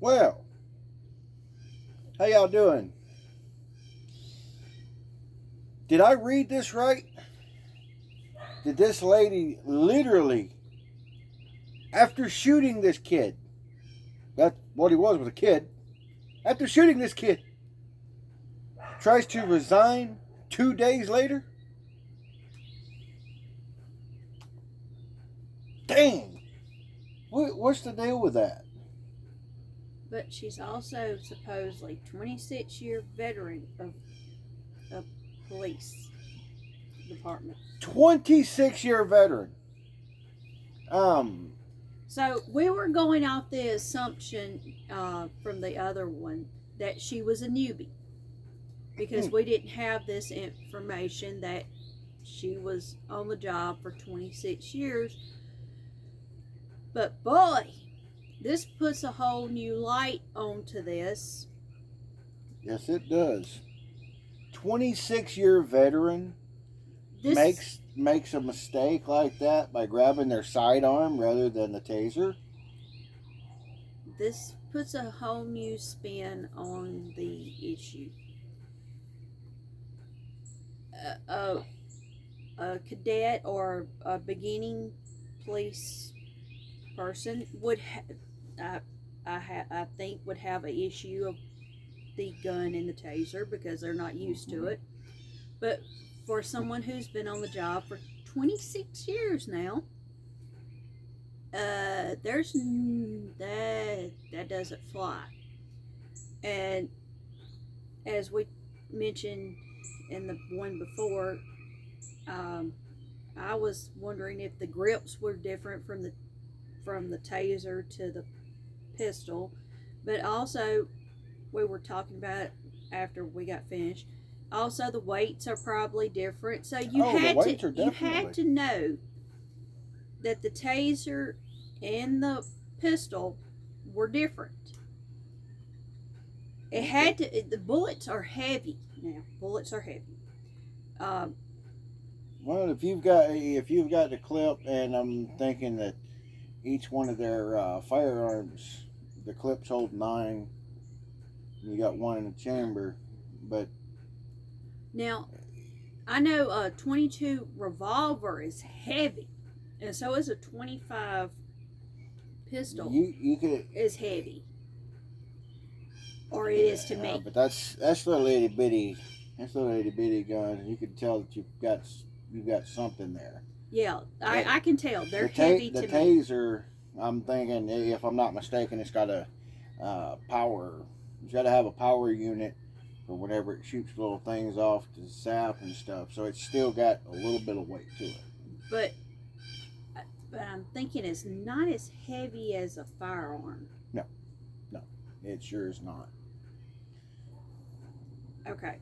Well, how y'all doing? Did I read this right? Did this lady literally, after shooting this kid, that's what he was a kid, after shooting this kid, tries to resign 2 days later? Dang! What's the deal with that? But she's also supposedly 26-year veteran of a police department. 26-year veteran. Um, So we were going off the assumption from the other one that she was a newbie because hmm, we didn't have this information that she was on the job for 26 years. But boy, this puts a whole new light onto this. yes, it does. 26-year veteran This makes a mistake like that by grabbing their sidearm rather than the taser. this puts a whole new spin on the issue. A, a cadet or a beginning police person would I think would have an issue of the gun and the taser because they're not used to it. But for someone who's been on the job for 26 years now, there's that doesn't fly. And as we mentioned in the one before, um, I was wondering if the grips were different from the taser to the pistol, but also we were talking about after we got finished. Also, the weights are probably different, so Oh, the weights are you had definitely. to know that the taser and the pistol were different. It Okay. had to. The bullets are heavy now. Bullets are heavy. Um, Well, if you've got the clip, and I'm thinking that each one of their firearms, the clips hold nine. You got one in the chamber, but Now I know a 22 revolver is heavy, and so is a 25 pistol you could. is heavy, or it is to Yeah, me. but that's little itty bitty. That's little itty bitty gun. You can tell that you've got something there. Yeah, But I can tell they're the heavy the to me. taser, I'm thinking, if I'm not mistaken, it's got a power. It's got to have a power unit for whenever it shoots little things off to sap and stuff. So it's still got a little bit of weight to it. But I'm thinking it's not as heavy as a firearm. No, no, it sure is not. Okay,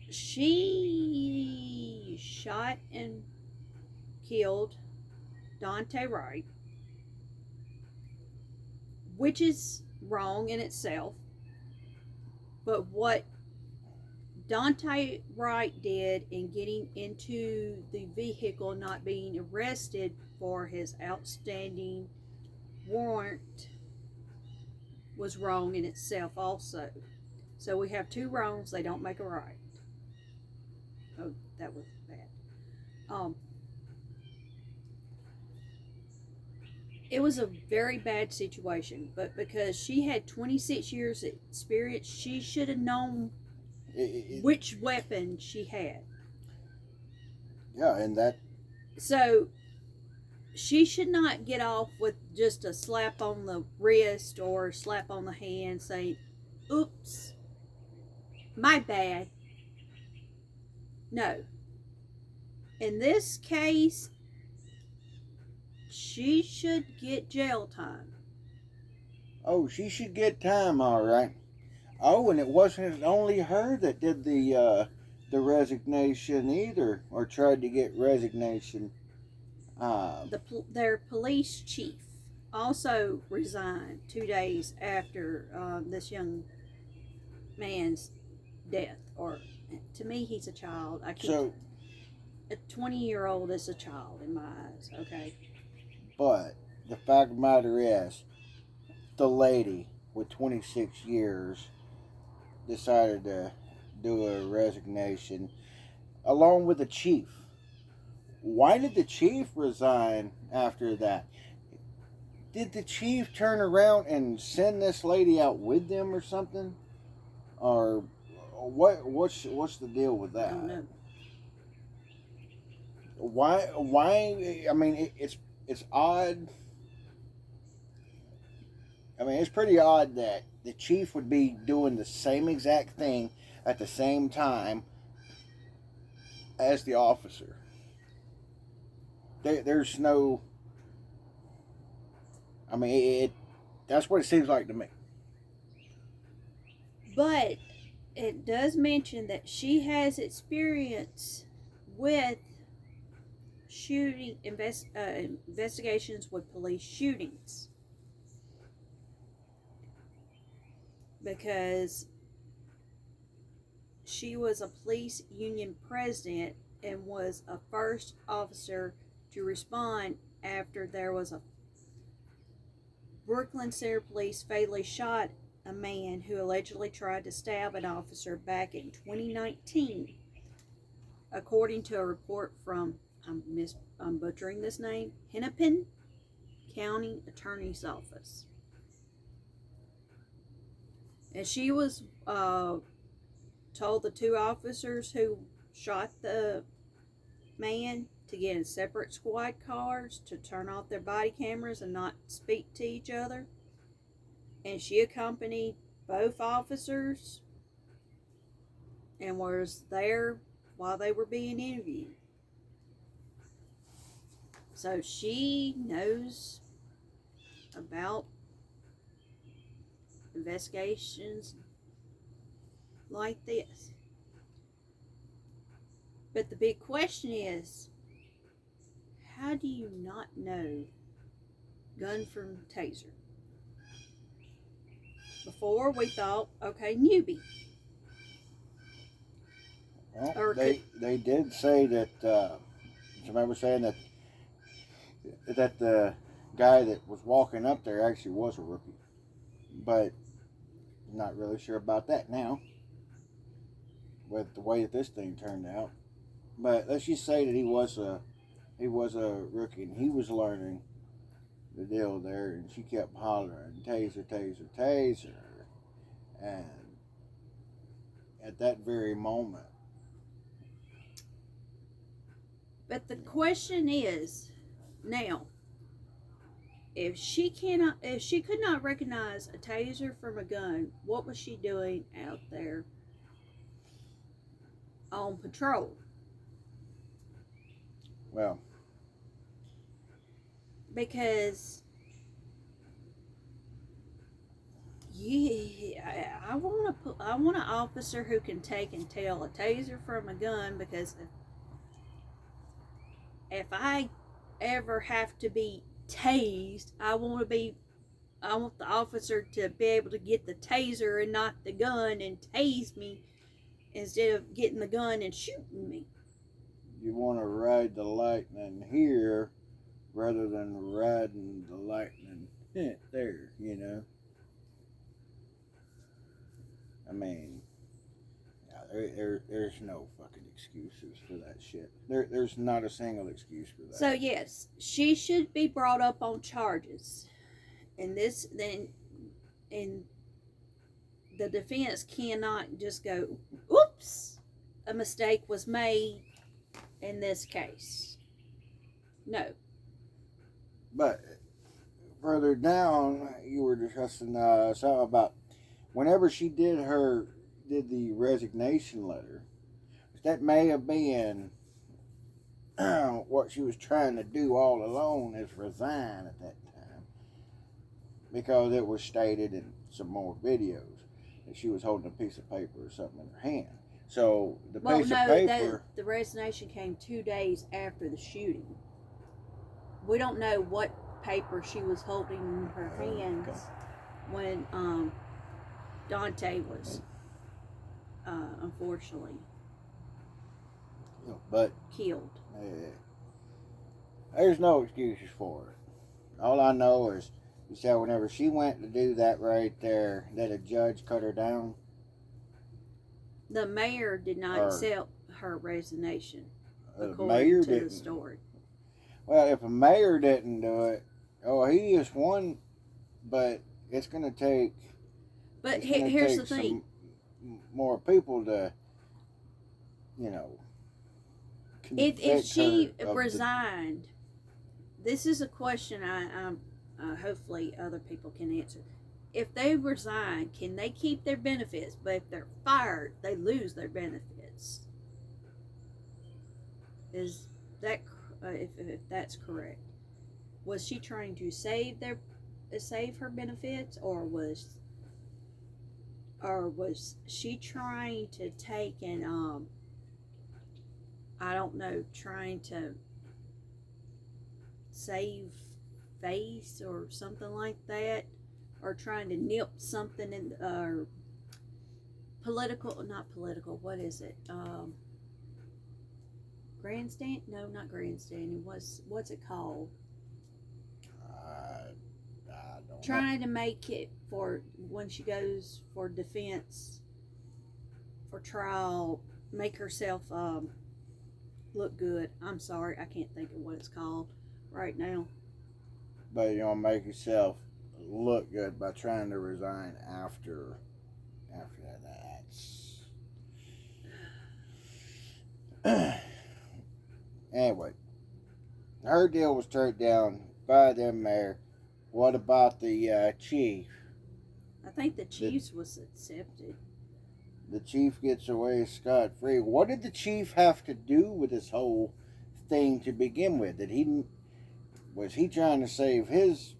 she shot and killed Dante Wright, which is wrong in itself. But what Dante Wright did in getting into the vehicle, not being arrested for his outstanding warrant, was wrong in itself, also. So we have two wrongs, they don't make a right. Oh, that was bad. Um, it was a very bad situation, but because she had 26 years experience, she should have known It, it, which weapon she had. yeah, and that. So she should not get off with just a slap on the wrist or a slap on the hand saying, oops, my bad. No. In this case, she should get jail time. Oh, she should get time, all right. Oh, and it wasn't only her that did the resignation either, or tried to get resignation. Uh, Their police chief also resigned 2 days after this young man's death. Or to me, he's a child. I keep so, a 20-year-old is a child in my eyes. Okay, but the fact of the matter is, the lady with 26 years decided to do a resignation along with the chief. Why did the chief resign after that? Did the chief turn around and send this lady out with them or something? Or what's the deal with I that? don't know. Why I mean it's odd. I mean, it's pretty odd that the chief would be doing the same exact thing at the same time as the officer. There's no. I mean, that's what it seems like to me. But it does mention that she has experience with investigations with police shootings, because she was a police union president and was a first officer to respond after there was a Brooklyn Center police fatally shot a man who allegedly tried to stab an officer back in 2019, according to a report from I'm butchering this name, Hennepin County Attorney's Office. And she was told the two officers who shot the man to get in separate squad cars to turn off their body cameras and not speak to each other. And she accompanied both officers and was there while they were being interviewed. So she knows about investigations like this. But the big question is, how do you not know gun from taser? Before we thought, okay, newbie. Well, they did say that. I remember saying that the guy that was walking up there actually was a rookie, but I'm not really sure about that now with the way that this thing turned out. But let's just say that he was a rookie and he was learning the deal there, and she kept hollering taser, taser, taser, and at that very moment. But the question is now, if she could not recognize a taser from a gun, what was she doing out there on patrol? Well, Because I want an officer who can take and tell a taser from a gun, because if I ever have to be tased, I want the officer to be able to get the taser and not the gun and tase me instead of getting the gun and shooting me. you want to ride the lightning here rather than riding the lightning there, you know? I mean, there's no fucking excuses for that shit. There's not a single excuse for that. So yes, she should be brought up on charges. And the defense cannot just go, oops, a mistake was made in this case. No. But further down, you were discussing something about whenever she did the resignation letter. That may have been what she was trying to do all along, is resign at that time, because it was stated in some more videos that she was holding a piece of paper or something in her hand. So the piece of paper. The resignation came 2 days after the shooting. We don't know what paper she was holding in her hands when Dante was unfortunately But killed. there's no excuses for it. All I know is he said whenever she went to do that right there, that a judge cut her down. The mayor did not Or accept her resignation, the according mayor to the didn't. story. Well, if a mayor didn't do it, oh, he is one, but it's going to take. But It's going to here's take the thing. some more people to, you know, If she her of resigned, this is a question I hopefully other people can answer. If they resign, can they keep their benefits? But if they're fired, they lose their benefits. Is that if that's correct? Was she trying to save her benefits, or was she trying to take and I don't know, trying to save face or something like that, or trying to nip something in not political, what is it, grandstand, no, not grandstanding, what's it called, I don't trying to make it for when she goes for defense, for trial, make herself look good. I'm sorry, I can't think of what it's called right now. But you don't make yourself look good by trying to resign after that. That's anyway. Her deal was turned down by the mayor. What about the chief? I think the chief's was accepted. The chief gets away scot-free. What did the chief have to do with this whole thing to begin with? Was he trying to save his?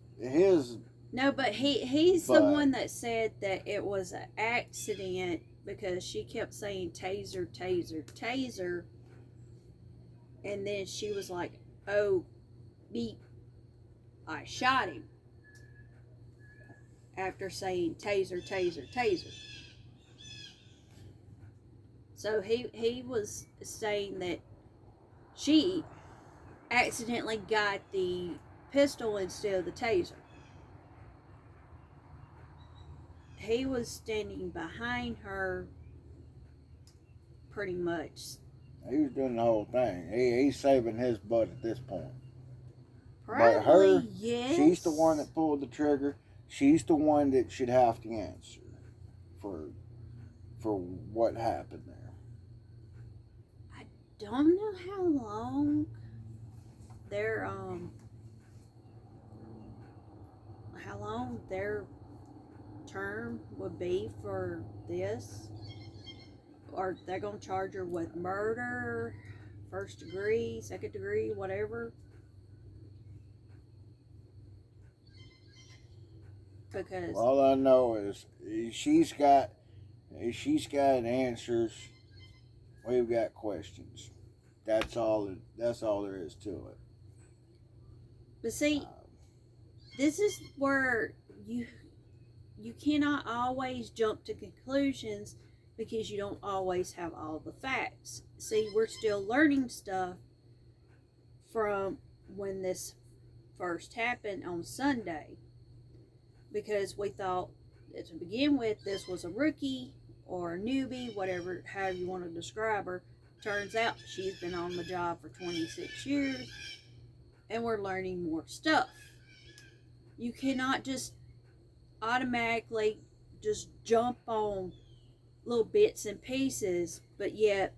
No, but he's the one that said that it was an accident because she kept saying taser, taser, taser, and then she was like, "Oh, beep, I shot him." After saying taser, taser, taser. So he was saying that she accidentally got the pistol instead of the taser. He was standing behind her pretty much. He was doing the whole thing. He's saving his butt at this point. Probably, but her, yes. She's the one that pulled the trigger. She's the one that should have to answer for what happened there. I don't know how long their term would be for this, or they're gonna charge her with murder, first degree, second degree, whatever. Because all I know is she's got answers. We've got questions. That's all there is to it. But see, this is where you cannot always jump to conclusions because you don't always have all the facts. See, we're still learning stuff from when this first happened on Sunday, because we thought to begin with this was a rookie or a newbie, whatever, however you want to describe her. Turns out she's been on the job for 26 years and we're learning more stuff. You cannot just automatically just jump on little bits and pieces, but yet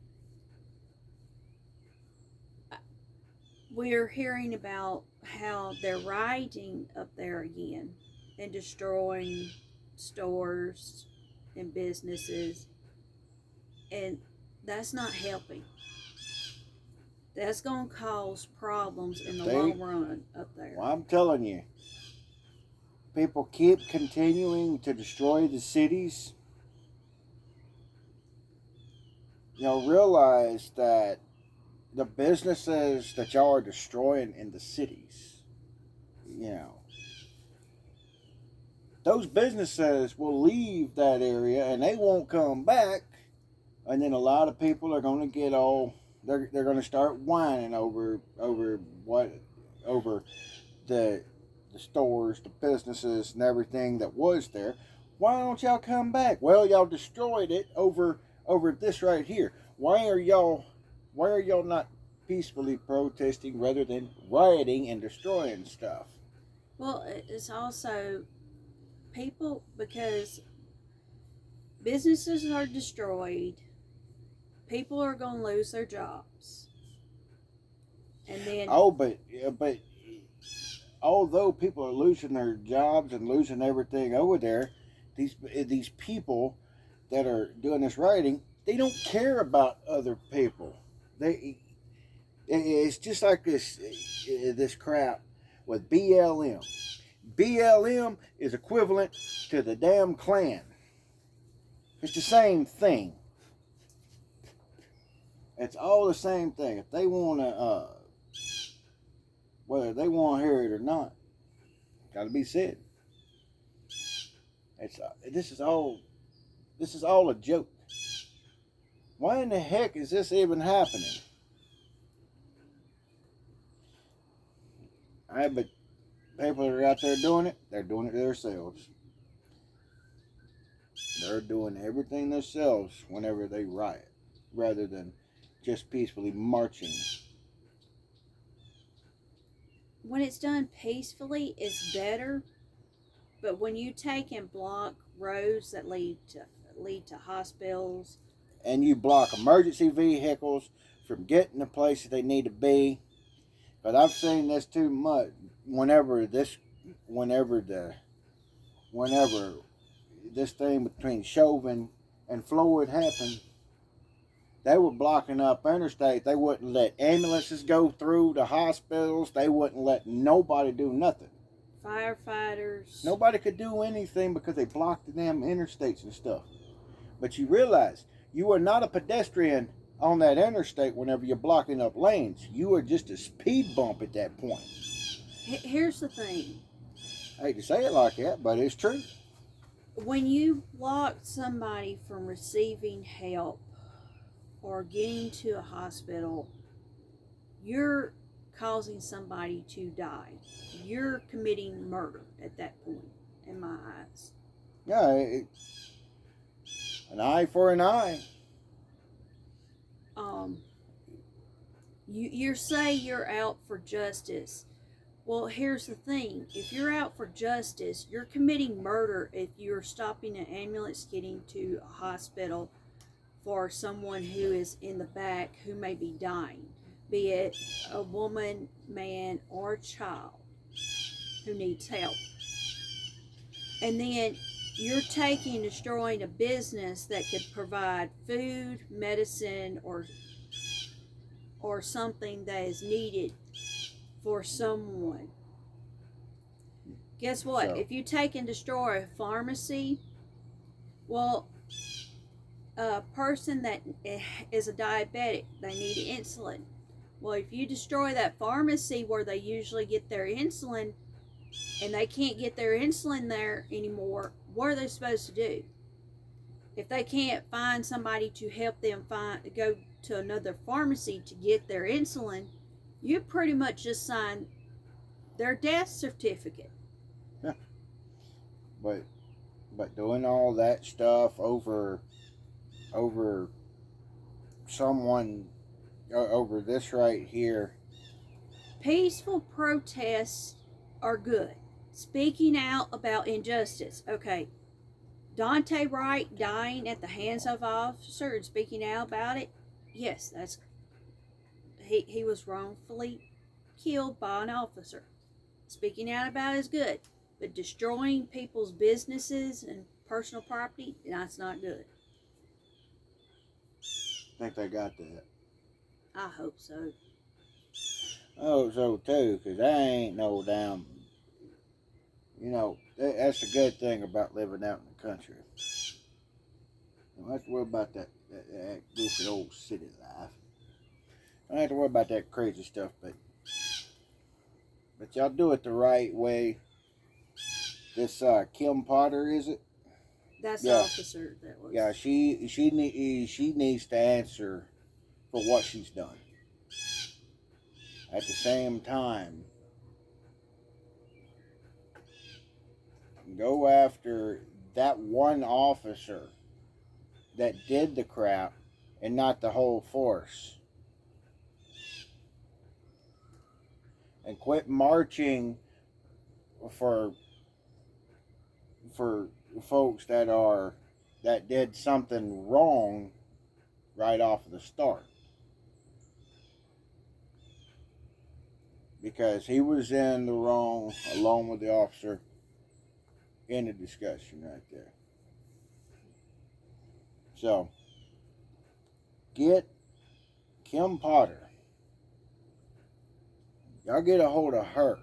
we're hearing about how they're rioting up there again and destroying stores and businesses, and that's not helping. That's going to cause problems in the long run up there. Well, I'm telling you, people keep continuing to destroy the cities. Realize that the businesses that y'all are destroying in the cities, those businesses will leave that area and they won't come back. And then a lot of people are going to get they're going to start whining over the the stores, the businesses, and everything that was there. Why don't y'all come back? Well, y'all destroyed it over this right here. Why are y'all not peacefully protesting rather than rioting and destroying stuff? Well, it's also people, because businesses are destroyed, people are going to lose their jobs. And then, But although people are losing their jobs and losing everything over there, these people that are doing this rioting, they don't care about other people. It's just like this crap with BLM. BLM is equivalent to the damn Klan. It's the same thing. It's all the same thing. If they want to, whether they want to hear it or not, got to be said. It's this is all a joke. Why in the heck is this even happening? But people that are out there doing it, they're doing it themselves. They're doing everything themselves whenever they riot, rather than just peacefully marching. when it's done peacefully, it's better. But when you take and block roads that lead to hospitals, And you block emergency vehicles from getting the places they need to be. But I've seen this too much. Whenever this thing between Chauvin and Floyd happened, they were blocking up interstate. They wouldn't let ambulances go through the hospitals. They wouldn't let nobody do nothing. firefighters. Nobody could do anything because they blocked the damn interstates and stuff. But you realize you are not a pedestrian on that interstate whenever you're blocking up lanes. You are just a speed bump at that point. Here's the thing. I hate to say it like that, but it's true. When you block somebody from receiving help or getting to a hospital, you're causing somebody to die. You're committing murder at that point, in my eyes. Yeah, an eye for an eye. You say you're out for justice. Well, here's the thing. If you're out for justice, you're committing murder if you're stopping an ambulance getting to a hospital for someone who is in the back who may be dying, be it a woman, man, or a child who needs help. And then you're taking and destroying a business that could provide food, medicine, or something that is needed for someone. Guess what? So, if you take and destroy a pharmacy, well, a person that is a diabetic, they need insulin. Well, if you destroy that pharmacy where they usually get their insulin and they can't get their insulin there anymore, what are they supposed to do? If they can't find somebody to help them go to another pharmacy to get their insulin, you pretty much just sign their death certificate. yeah. But doing all that stuff over someone over this right here. Peaceful protests are good. Speaking out about injustice. Okay, Dante Wright dying at the hands of an officer and speaking out about it. Yes, he was wrongfully killed by an officer. Speaking out about it is good. But destroying people's businesses and personal property, that's not good. I think they got that. I hope so. I hope so too, because I ain't no damn. That's the good thing about living out in the country. You don't have to worry about that goofy old city life. I don't have to worry about that crazy stuff, but y'all do it the right way. This Kim Potter, is it? That's the officer that was. Yeah, she needs to answer for what she's done. At the same time, go after that one officer that did the crap and not the whole force. And quit marching for folks that did something wrong right off of the start. Because he was in the wrong along with the officer in the discussion right there. So, get Kim Potter. Y'all get a hold of her.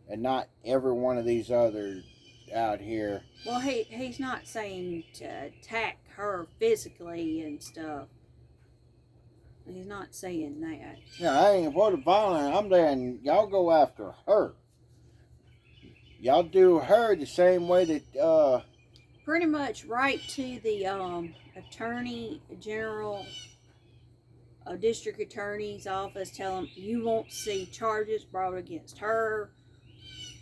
And not every one of these others out here. Well, he's not saying to attack her physically and stuff. He's not saying that. Yeah, I ain't for the violence. I'm saying y'all go after her. Y'all do her the same way that Pretty much write to the attorney general, district attorney's office. Tell them you won't see charges brought against her.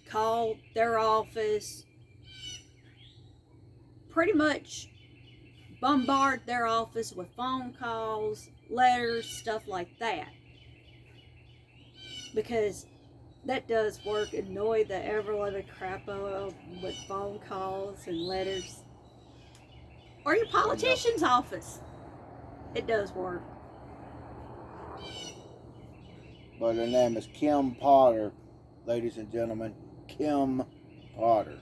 Call their office. Pretty much bombard their office with phone calls, letters, stuff like that. Because that does work. Annoy the ever living crap out of them with phone calls and letters. Or your politician's office. It does work. but her name is Kim Potter, ladies and gentlemen. Kim Potter.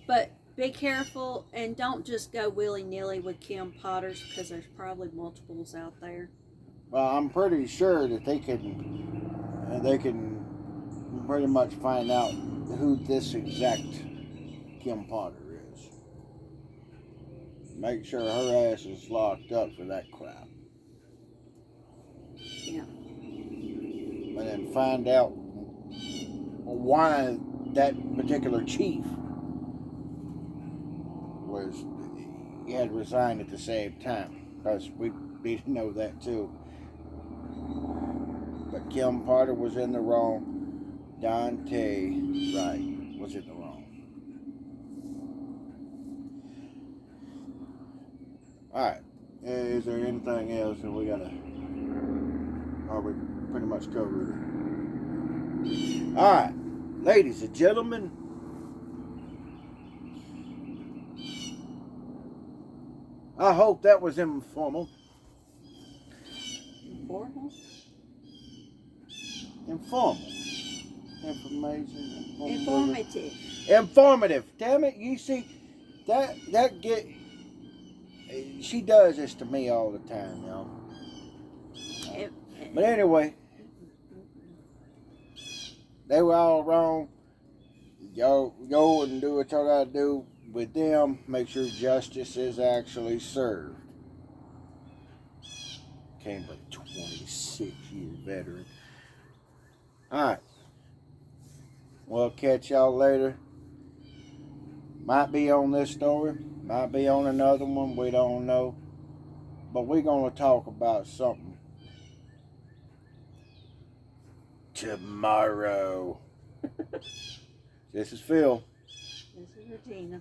But be careful and don't just go willy-nilly with Kim Potters, because there's probably multiples out there. Well, I'm pretty sure that they can pretty much find out who this exact Kim Potter is. Make sure her ass is locked up for that crap. Yeah. And then find out why that particular chief he had resigned at the same time, because we need to know that too. But Kim Potter was in the wrong. Dante Wright was in the wrong. Alright. Is there anything else that we gotta... Or we pretty much covered it? Alright. Ladies and gentlemen, I hope that was informal. Informal? Informative. Informative. Damn it! You see, that get. She does this to me all the time, y'all. But anyway, they were all wrong. Y'all go and do what y'all gotta do with them. Make sure justice is actually served. Came with a 26-year veteran. Alright. We'll catch y'all later. Might be on this story. Might be on another one. We don't know. But we're going to talk about something tomorrow. This is Phil. This is Regina.